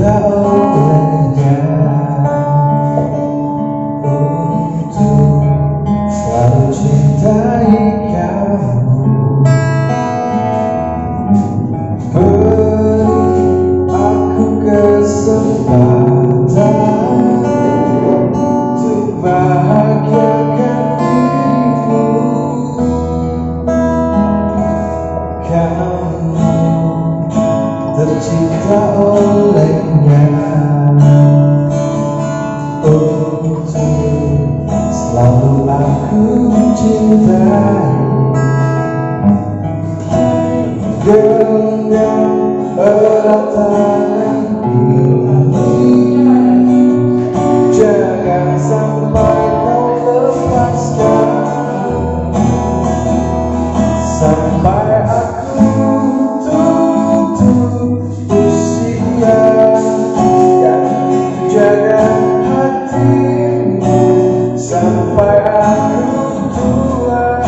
tercipta olehnya untuk selalu cintai kamu. Beri aku kesempatan untuk bahagiakan dirimu. Kamu tercipta olehnya untuk selalu aku cintai. Genggam erat tangan ini, jangan sampai kau lepaskan, sampai aku tutup usia yang menjaga hatimu, sampai aku tua.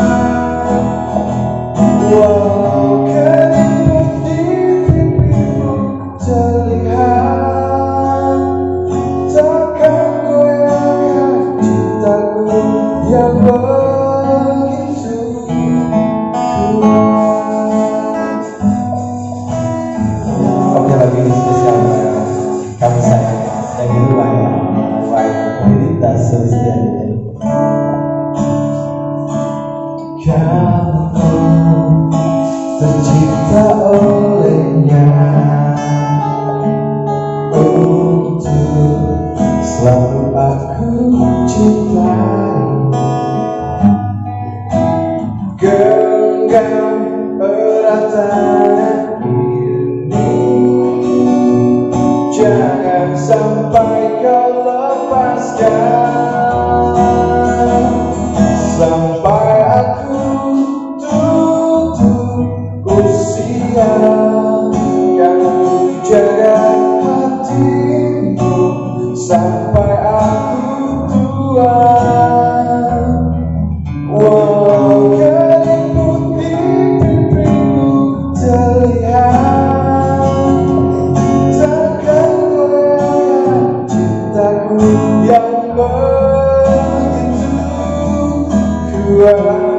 Walau keriput di pipimu terlihat, takkan goyahkan cintaku yang begitu kuat. Oke, lagu ini spesial kami sayang yang di rumah ya, komunitas sosial. Kamu tercipta olehnya untuk selalu aku cintai. Genggam erat tangan ini, jangan sampai kau lepaskan, sampai aku tutup usia yang menjaga hatimu, sampai aku tua. Walau keriput di pipimu terlihat, takkan goyahkan cintaku yang begitu kuat.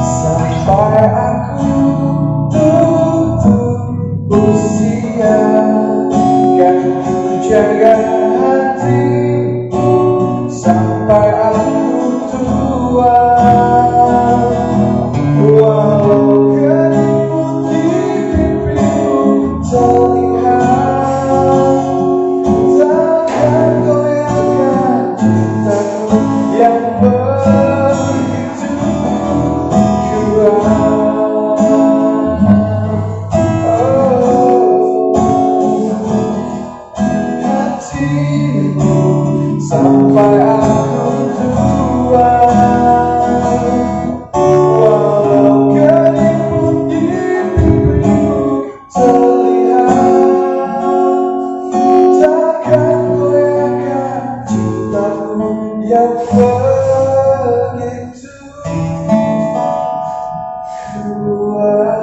Sampai aku tutup usia yang menjaga hatimu, sampai aku tua. Walau keriput di pipimu terlihat, takkan goyahkan cintaku yang begitu kuat. Hatimu sampai aku tua. Walau keriput di pipimu terlihat, takkan goyahkan cintaku yang begitu kuat.